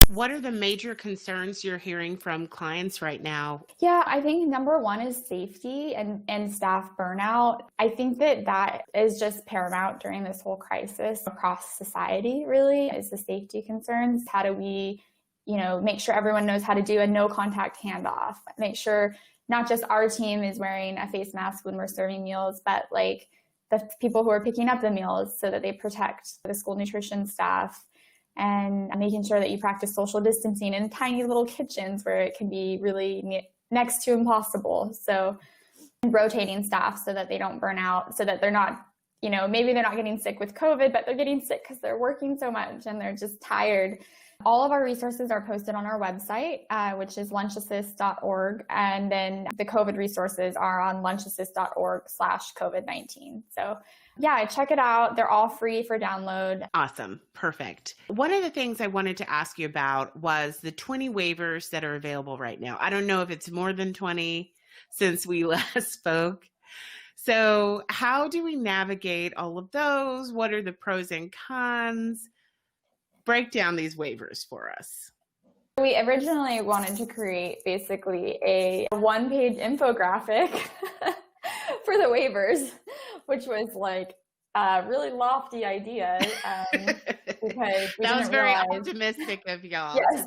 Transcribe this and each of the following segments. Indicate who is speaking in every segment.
Speaker 1: What are the major concerns you're hearing from clients right now?
Speaker 2: Yeah, I think number one is safety and staff burnout. I think that is just paramount during this whole crisis across society, really, is the safety concerns. How do we, make sure everyone knows how to do a no contact handoff? Make sure not just our team is wearing a face mask when we're serving meals, but like the people who are picking up the meals so that they protect the school nutrition staff, and making sure that you practice social distancing in tiny little kitchens where it can be really next to impossible. So rotating staff so that they don't burn out, so that they're not, maybe they're not getting sick with COVID, but they're getting sick because they're working so much and they're just tired. All of our resources are posted on our website, which is lunchassist.org. And then the COVID resources are on lunchassist.org/COVID-19. So yeah, check it out. They're all free for download.
Speaker 1: Awesome. Perfect. One of the things I wanted to ask you about was the 20 waivers that are available right now. I don't know if it's more than 20 since we last spoke. So how do we navigate all of those? What are the pros and cons? Break down these waivers for us.
Speaker 2: We originally wanted to create basically a one-page infographic for the waivers, which was like a really lofty idea because we
Speaker 1: that was very
Speaker 2: realize...
Speaker 1: optimistic of y'all.
Speaker 2: Yes,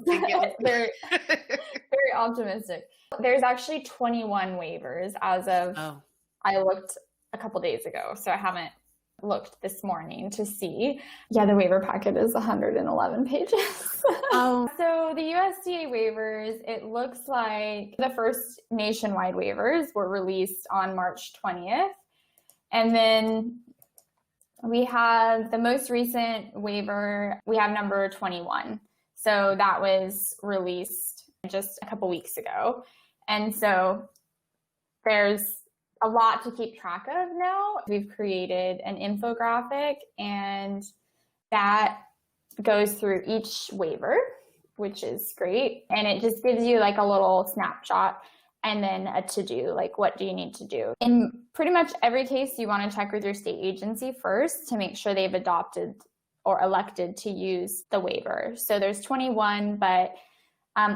Speaker 2: very, very optimistic. There's actually 21 waivers as of, I looked a couple days ago, so I haven't looked this morning to see. Yeah, the waiver packet is 111 pages. So the USDA waivers, it looks like the first nationwide waivers were released on March 20th. And then we have the most recent waiver, we have number 21. So that was released just a couple weeks ago. And so there's a lot to keep track of now. We've created an infographic, and that goes through each waiver, which is great. And it just gives you like a little snapshot and then a to-do, like what do you need to do. In pretty much every case, you want to check with your state agency first to make sure they've adopted or elected to use the waiver. So there's 21, but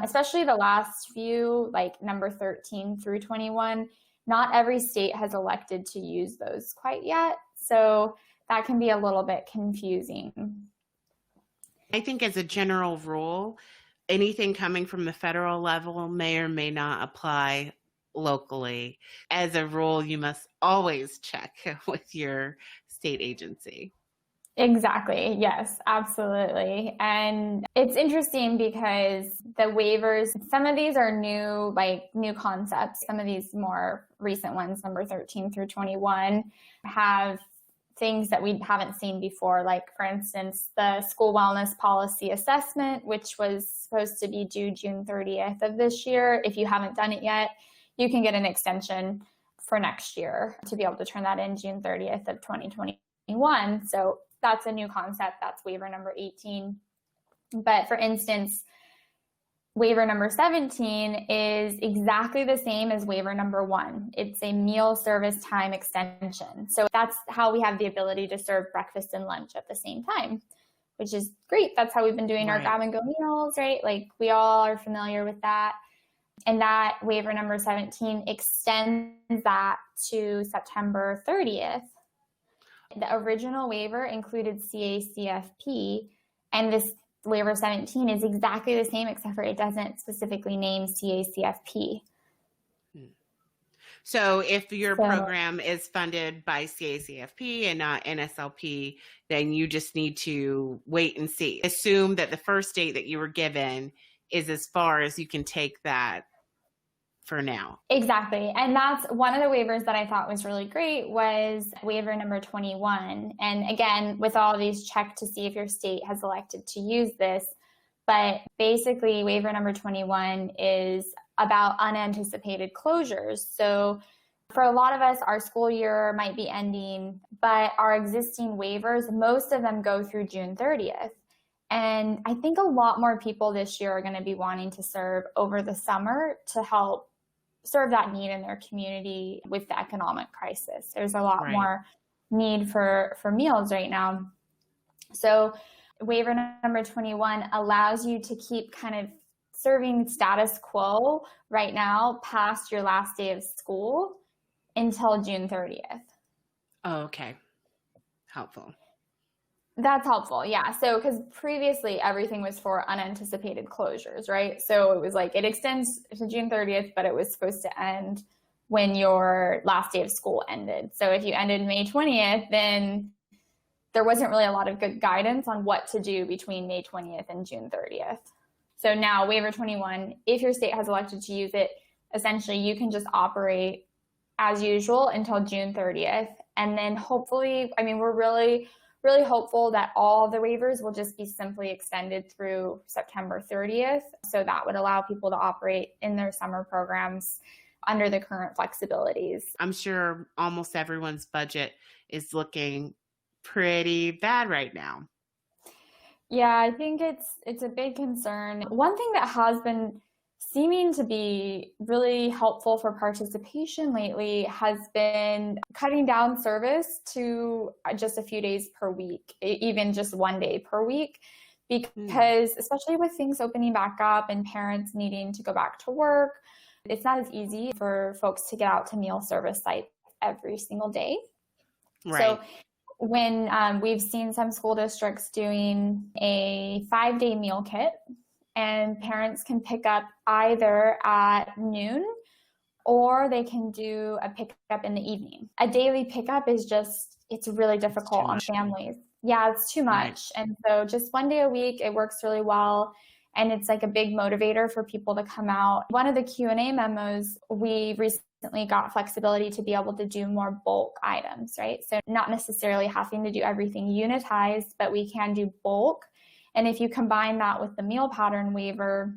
Speaker 2: especially the last few, like number 13 through 21, not every state has elected to use those quite yet. So that can be a little bit confusing.
Speaker 1: I think as a general rule, anything coming from the federal level may or may not apply locally. As a rule, you must always check with your state agency.
Speaker 2: Exactly. Yes, absolutely. And it's interesting because the waivers, some of these are new concepts. Some of these more recent ones, number 13 through 21, have things that we haven't seen before. Like, for instance, the school wellness policy assessment, which was supposed to be due June 30th of this year. If you haven't done it yet, you can get an extension for next year to be able to turn that in June 30th of 2021. So that's a new concept. That's waiver number 18. But for instance, waiver number 17 is exactly the same as waiver number 1. It's a meal service time extension. So that's how we have the ability to serve breakfast and lunch at the same time, which is great. That's how we've been doing our grab and go meals, right? Like, we all are familiar with that. And that waiver number 17 extends that to September 30th. The original waiver included CACFP, and this waiver 17 is exactly the same, except for it doesn't specifically name CACFP.
Speaker 1: So if your program is funded by CACFP and not NSLP, then you just need to wait and see. Assume that the first date that you were given is as far as you can take that for now.
Speaker 2: Exactly. And that's one of the waivers that I thought was really great, was waiver number 21. And again, with all of these, check to see if your state has elected to use this. But basically, waiver number 21 is about unanticipated closures. So for a lot of us, our school year might be ending, but our existing waivers, most of them go through June 30th. And I think a lot more people this year are going to be wanting to serve over the summer to help serve that need in their community with the economic crisis. There's a lot more need for meals right now. So Waiver number 21 allows you to keep kind of serving status quo right now past your last day of school until June 30th.
Speaker 1: Oh, okay. Helpful.
Speaker 2: That's helpful. Yeah. So, because previously everything was for unanticipated closures, right? So it was like it extends to June 30th, but it was supposed to end when your last day of school ended. So if you ended May 20th, then there wasn't really a lot of good guidance on what to do between May 20th and June 30th. So now waiver 21, if your state has elected to use it, essentially you can just operate as usual until June 30th. And then hopefully, I mean, we're really hopeful that all the waivers will just be simply extended through September 30th. So that would allow people to operate in their summer programs under the current flexibilities.
Speaker 1: I'm sure almost everyone's budget is looking pretty bad right now.
Speaker 2: Yeah, I think it's a big concern. One thing that has been seeming to be really helpful for participation lately has been cutting down service to just a few days per week, even just one day per week, because especially with things opening back up and parents needing to go back to work, it's not as easy for folks to get out to meal service sites every single day.
Speaker 1: Right.
Speaker 2: So when we've seen some school districts doing a 5-day meal kit, and parents can pick up either at noon or they can do a pickup in the evening. A daily pickup is just, it's really difficult on families. Yeah, it's too much. Right. And so just one day a week, it works really well. And it's like a big motivator for people to come out. One of the Q&A memos, we recently got flexibility to be able to do more bulk items, right? So not necessarily having to do everything unitized, but we can do bulk. And if you combine that with the meal pattern waiver,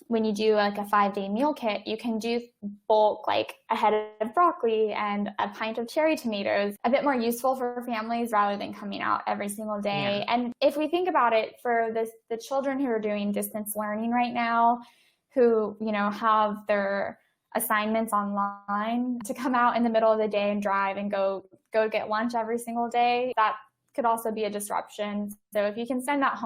Speaker 2: when you do like a 5-day meal kit, you can do bulk, like a head of broccoli and a pint of cherry tomatoes, a bit more useful for families rather than coming out every single day. Yeah. And if we think about it, for the children who are doing distance learning right now, who, you know, have their assignments online, to come out in the middle of the day and drive and go get lunch every single day, that could also be a disruption. So if you can send that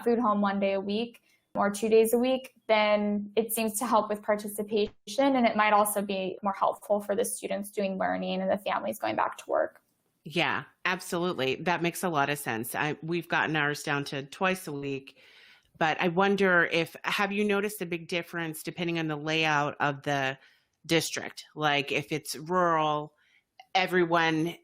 Speaker 2: food home 1 day a week or 2 days a week, then it seems to help with participation, and it might also be more helpful for the students doing learning and the families going back to work.
Speaker 1: Yeah, absolutely. That makes a lot of sense. We've gotten ours down to twice a week, but I wonder have you noticed a big difference depending on the layout of the district? Like if it's rural, everyone,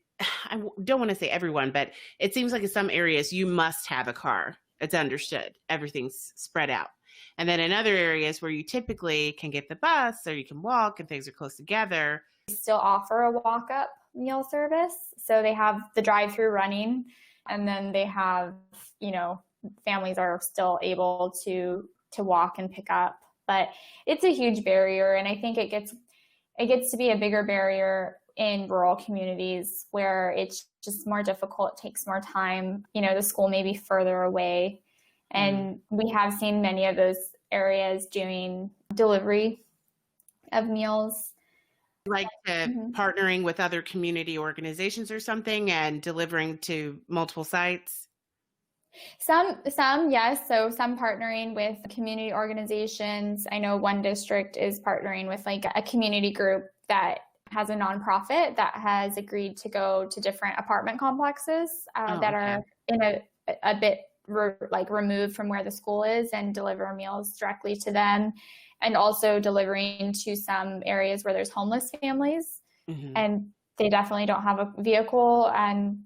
Speaker 1: I don't want to say everyone, but it seems like in some areas you must have a car. It's understood. Everything's spread out. And then in other areas where you typically can get the bus or you can walk and things are close together.
Speaker 2: We still offer a walk-up meal service. So they have the drive-through running, and then they have, you know, families are still able to walk and pick up. But it's a huge barrier, and I think it gets to be a bigger barrier in rural communities where it's just more difficult, it takes more time. You know, the school may be further away. And we have seen many of those areas doing delivery of meals.
Speaker 1: Like partnering with other community organizations or something and delivering to multiple sites?
Speaker 2: Some, yes. So some partnering with community organizations. I know one district is partnering with like a community group that has a nonprofit that has agreed to go to different apartment complexes that are in a bit removed from where the school is, and deliver meals directly to them, and also delivering to some areas where there's homeless families and they definitely don't have a vehicle and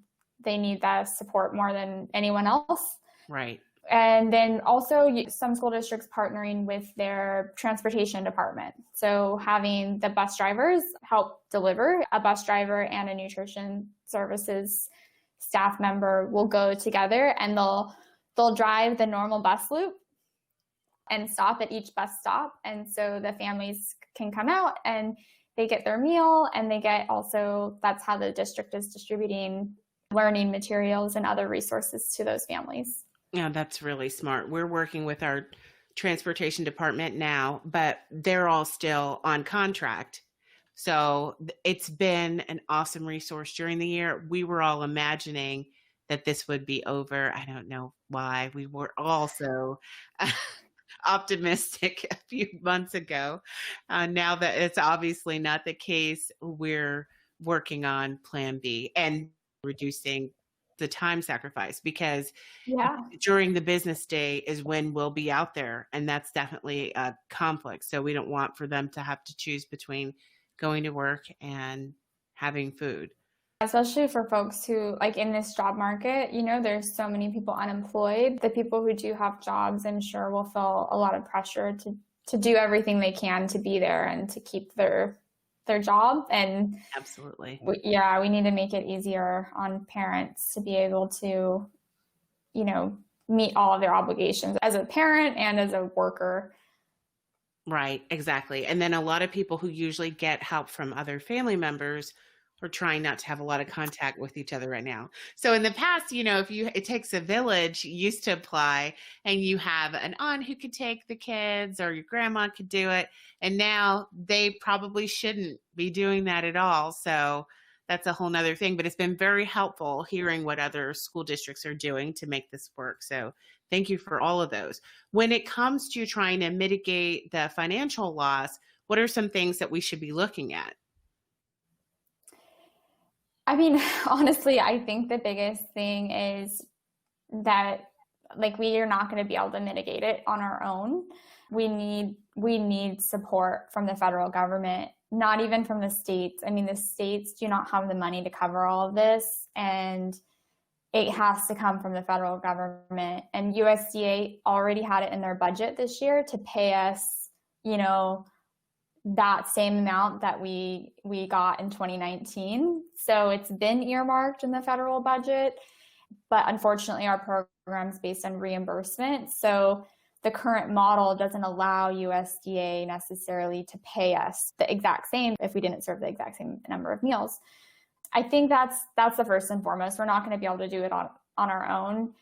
Speaker 2: they need that support more than anyone else.
Speaker 1: Right.
Speaker 2: And then also some school districts partnering with their transportation department. So having the bus drivers help deliver. A bus driver and a nutrition services staff member will go together, and they'll drive the normal bus loop and stop at each bus stop. And so the families can come out and they get their meal, and they get also, that's how the district is distributing learning materials and other resources to those families.
Speaker 1: Yeah, that's really smart. We're working with our transportation department now, but they're all still on contract. So it's been an awesome resource during the year. We were all imagining that this would be over. I don't know why we were also optimistic a few months ago. Now that it's obviously not the case, we're working on Plan B and reducing the time sacrifice, because
Speaker 2: Yeah.
Speaker 1: during the business day is when we'll be out there, and that's definitely a conflict. So we don't want for them to have to choose between going to work and having food.
Speaker 2: Especially for folks who, like in this job market, there's so many people unemployed. The people who do have jobs, I'm sure, will feel a lot of pressure to do everything they can to be there and to keep their job. And
Speaker 1: absolutely,
Speaker 2: we need to make it easier on parents to be able to, meet all of their obligations as a parent and as a worker.
Speaker 1: Right, exactly. And then a lot of people who usually get help from other family members are trying not to have a lot of contact with each other right now. So in the past, if it takes a village, you used to apply and you have an aunt who could take the kids, or your grandma could do it. And now they probably shouldn't be doing that at all. So that's a whole nother thing, but it's been very helpful hearing what other school districts are doing to make this work. So thank you for all of those. When it comes to trying to mitigate the financial loss, what are some things that we should be looking at?
Speaker 2: I mean, honestly, I think the biggest thing is that we are not going to be able to mitigate it on our own. We need support from the federal government, not even from the states. I mean, the states do not have the money to cover all of this, and it has to come from the federal government. And USDA already had it in their budget this year to pay us, that same amount that we got in 2019. So it's been earmarked in the federal budget, but unfortunately our program's based on reimbursement. So the current model doesn't allow USDA necessarily to pay us the exact same if we didn't serve the exact same number of meals. I think that's the first and foremost. We're not going to be able to do it on our own.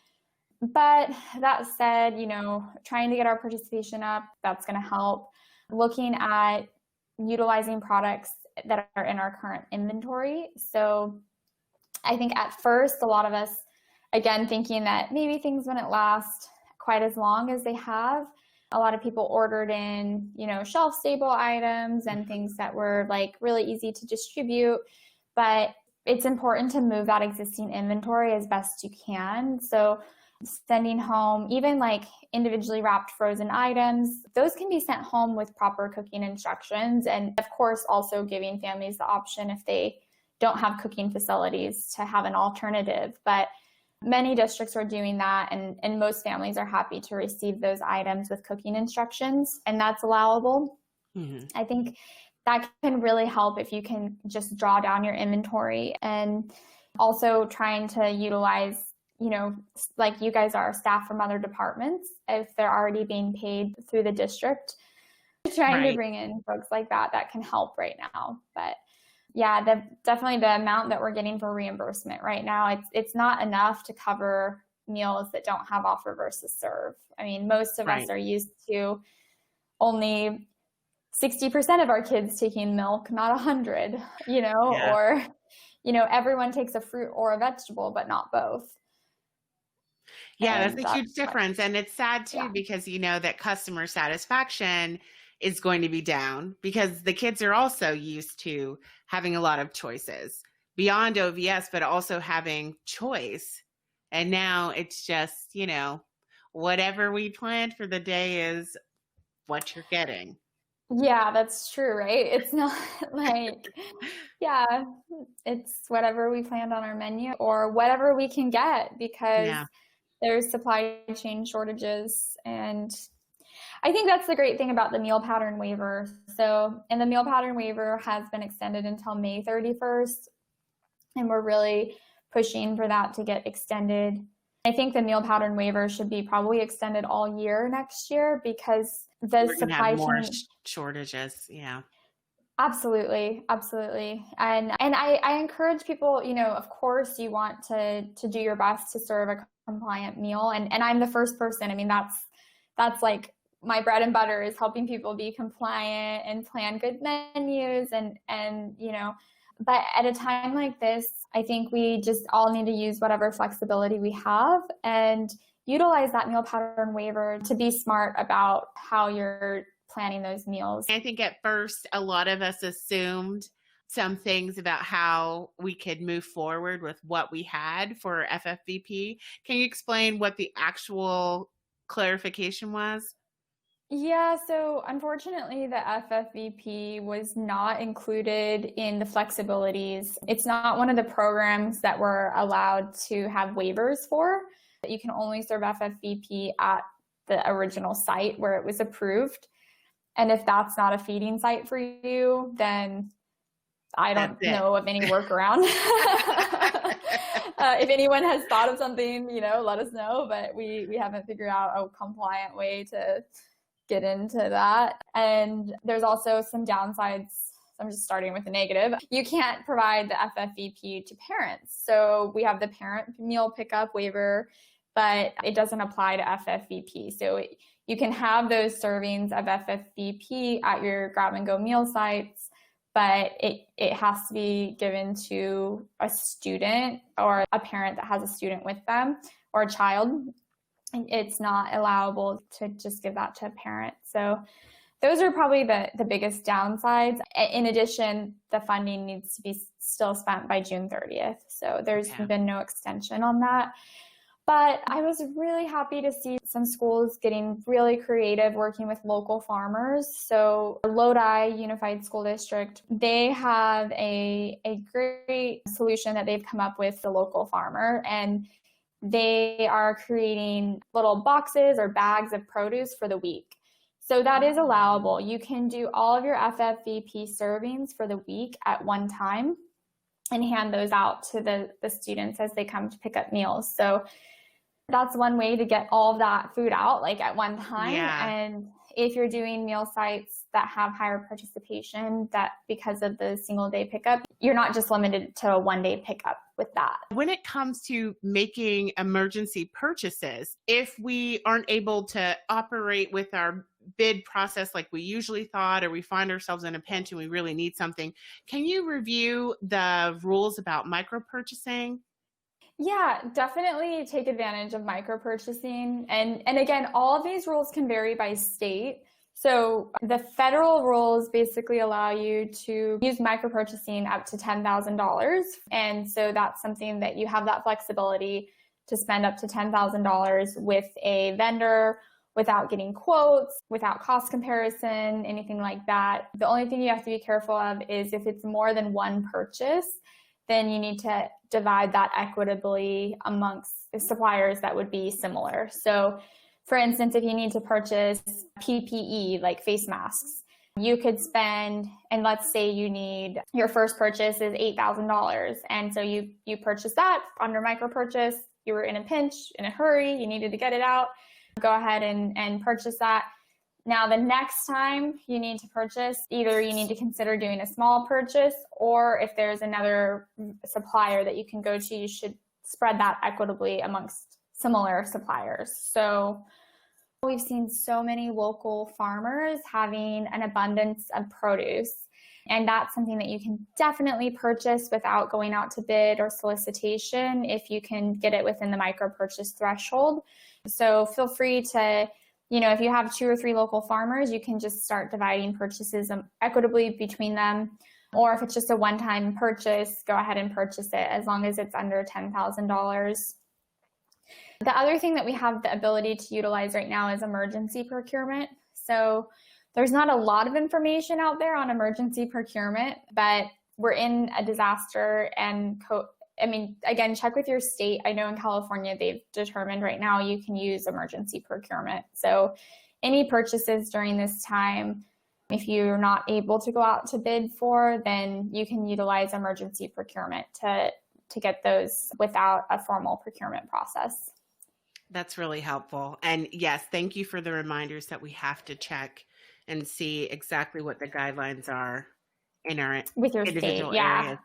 Speaker 2: But that said, trying to get our participation up, that's going to help. Looking at utilizing products that are in our current inventory. So I think at first, a lot of us, again, thinking that maybe things wouldn't last quite as long as they have. A lot of people ordered in, shelf stable items and things that were really easy to distribute. But it's important to move that existing inventory as best you can. So sending home even individually wrapped frozen items, those can be sent home with proper cooking instructions. And of course, also giving families the option, if they don't have cooking facilities, to have an alternative. But many districts are doing that, and most families are happy to receive those items with cooking instructions, and that's allowable. Mm-hmm. I think that can really help if you can just draw down your inventory, and also trying to utilize, like you guys are, staff from other departments, if they're already being paid through the district, trying to bring in folks like that can help right now. But yeah, definitely the amount that we're getting for reimbursement right now, it's not enough to cover meals that don't have offer versus serve. I mean, most of us are used to only 60% of our kids taking milk, not 100, or, everyone takes a fruit or a vegetable, but not both.
Speaker 1: Yeah, that's a huge difference. And it's sad too, because that customer satisfaction is going to be down, because the kids are also used to having a lot of choices beyond OVS, but also having choice. And now it's just, whatever we planned for the day is what you're getting.
Speaker 2: Yeah, that's true, right? It's not it's whatever we planned on our menu or whatever we can get, because there's supply chain shortages. And I think that's the great thing about the meal pattern waiver. And the meal pattern waiver has been extended until May 31st. And we're really pushing for that to get extended. I think the meal pattern waiver should be probably extended all year next year, because the supply chain
Speaker 1: shortages. Yeah.
Speaker 2: Absolutely. And I encourage people, of course you want to do your best to serve a compliant meal. And I'm the first person. I mean, that's like my bread and butter, is helping people be compliant and plan good menus and But at a time like this, I think we just all need to use whatever flexibility we have and utilize that meal pattern waiver to be smart about how you're planning those meals.
Speaker 1: I think at first, a lot of us assumed some things about how we could move forward with what we had for FFVP. Can you explain what the actual clarification was?
Speaker 2: Yeah, so unfortunately, the FFVP was not included in the flexibilities. It's not one of the programs that we're allowed to have waivers for. You can only serve FFVP at the original site where it was approved. And if that's not a feeding site for you, then I don't know of any workaround. If anyone has thought of something, let us know. But we haven't figured out a compliant way to get into that. And there's also some downsides. I'm just starting with the negative. You can't provide the FFVP to parents. So we have the parent meal pickup waiver, but it doesn't apply to FFVP. So you can have those servings of FFVP at your grab and go meal sites, but it has to be given to a student or a parent that has a student with them or a child. It's not allowable to just give that to a parent. So those are probably the biggest downsides. In addition, the funding needs to be still spent by June 30th. So there's been no extension on that. But I was really happy to see some schools getting really creative working with local farmers. So Lodi Unified School District, they have a great solution that they've come up with, the local farmer, and they are creating little boxes or bags of produce for the week. So that is allowable. You can do all of your FFVP servings for the week at one time and hand those out to the students as they come to pick up meals. So that's one way to get all of that food out, like at one time.
Speaker 1: Yeah.
Speaker 2: And if you're doing meal sites that have higher participation, that because of the single day pickup, you're not just limited to a 1 day pickup with that.
Speaker 1: When it comes to making emergency purchases, if we aren't able to operate with our bid process like we usually thought, or we find ourselves in a pinch and we really need something, can you review the rules about micro purchasing?
Speaker 2: Yeah, definitely take advantage of micro purchasing. And again, all of these rules can vary by state. So the federal rules basically allow you to use micro purchasing up to $10,000. And so that's something that you have that flexibility to spend up to $10,000 with a vendor without getting quotes, without cost comparison, anything like that. The only thing you have to be careful of is if it's more than one purchase, then you need to divide that equitably amongst suppliers that would be similar. So for instance, if you need to purchase PPE, like face masks, you could spend, and let's say you need, your first purchase is $8,000. And so you purchase that under micro purchase, you were in a pinch, in a hurry, you needed to get it out, go ahead and purchase that. Now, the next time you need to purchase, either you need to consider doing a small purchase, or if there's another supplier that you can go to, you should spread that equitably amongst similar suppliers. So we've seen so many local farmers having an abundance of produce, and that's something that you can definitely purchase without going out to bid or solicitation if you can get it within the micro purchase threshold. So feel free to, if you have 2 or 3 local farmers, you can just start dividing purchases equitably between them. Or if it's just a one-time purchase, go ahead and purchase it as long as it's under $10,000. The other thing that we have the ability to utilize right now is emergency procurement. So there's not a lot of information out there on emergency procurement, but we're in a disaster and again, check with your state. I know in California, they've determined right now you can use emergency procurement. So any purchases during this time, if you're not able to go out to bid for, then you can utilize emergency procurement to get those without a formal procurement process.
Speaker 1: That's really helpful. And yes, thank you for the reminders that we have to check and see exactly what the guidelines are in our
Speaker 2: with your
Speaker 1: individual
Speaker 2: state, yeah.
Speaker 1: areas.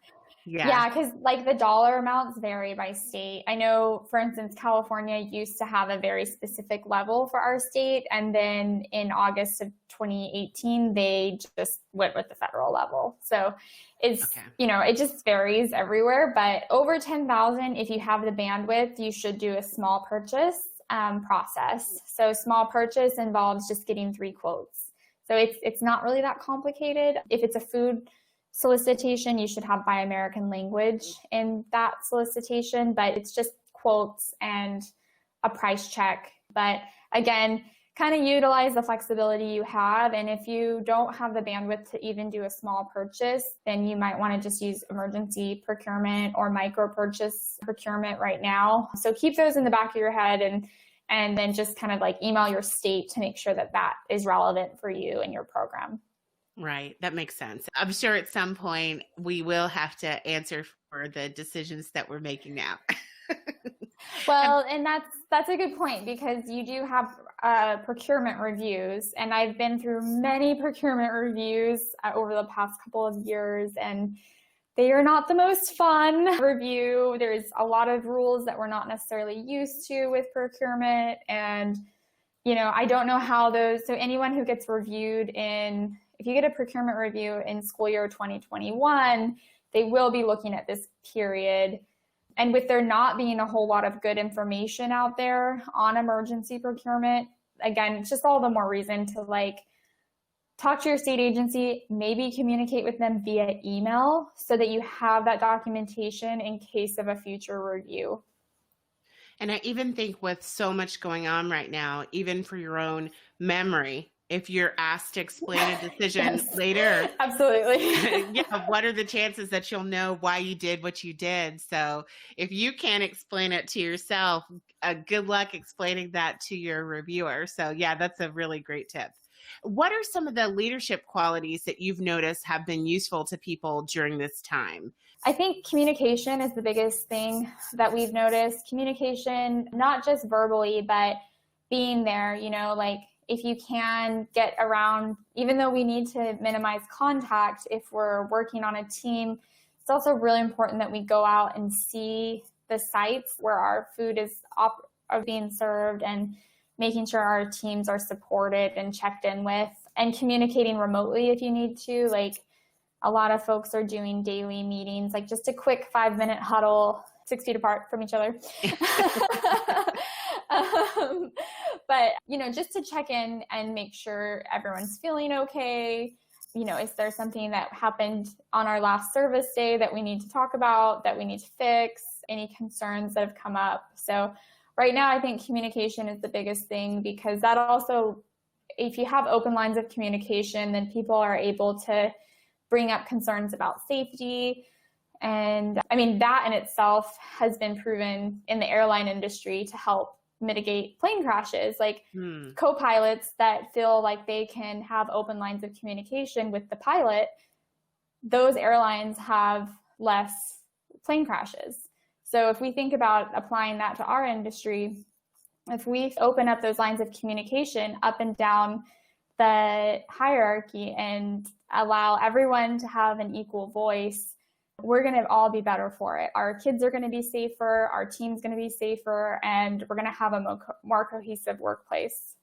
Speaker 2: Yeah, because like the dollar amounts vary by state. I know, for instance, California used to have a very specific level for our state. And then in August of 2018, they just went with the federal level. So it's, it just varies everywhere. But over 10,000, if you have the bandwidth, you should do a small purchase process. So small purchase involves just getting 3 quotes. So it's not really that complicated. If it's a food solicitation, you should have Buy American language in that solicitation, but it's just quotes and a price check. But again, kind of utilize the flexibility you have. And if you don't have the bandwidth to even do a small purchase, then you might want to just use emergency procurement or micro purchase procurement right now. So keep those in the back of your head, and then just kind of like email your state to make sure that that is relevant for you and your program.
Speaker 1: Right. That makes sense. I'm sure at some point we will have to answer for the decisions that we're making now.
Speaker 2: Well, and that's a good point, because you do have procurement reviews, and I've been through many procurement reviews over the past couple of years, and they are not the most fun review. There's a lot of rules that we're not necessarily used to with procurement, and I don't know how those. So anyone who gets reviewed if you get a procurement review in school year 2021, they will be looking at this period. And with there not being a whole lot of good information out there on emergency procurement, again, it's just all the more reason to talk to your state agency, maybe communicate with them via email so that you have that documentation in case of a future review.
Speaker 1: And I even think with so much going on right now, even for your own memory, if you're asked to explain a decision later,
Speaker 2: absolutely.
Speaker 1: What are the chances that you'll know why you did what you did? So if you can't explain it to yourself, good luck explaining that to your reviewer. So that's a really great tip. What are some of the leadership qualities that you've noticed have been useful to people during this time?
Speaker 2: I think communication is the biggest thing that we've noticed. Communication, not just verbally, but being there, if you can get around, even though we need to minimize contact if we're working on a team, it's also really important that we go out and see the sites where our food is being served, and making sure our teams are supported and checked in with, and communicating remotely if you need to. A lot of folks are doing daily meetings, just a quick 5-minute huddle, 6 feet apart from each other. But, just to check in and make sure everyone's feeling okay. Is there something that happened on our last service day that we need to talk about, that we need to fix, any concerns that have come up? So right now, I think communication is the biggest thing, because that also, if you have open lines of communication, then people are able to bring up concerns about safety. And that in itself has been proven in the airline industry to help mitigate plane crashes. Co-pilots that feel like they can have open lines of communication with the pilot, those airlines have less plane crashes. So if we think about applying that to our industry, if we open up those lines of communication up and down the hierarchy and allow everyone to have an equal voice, we're going to all be better for it. Our kids are going to be safer, our team's going to be safer, and we're going to have a more cohesive workplace.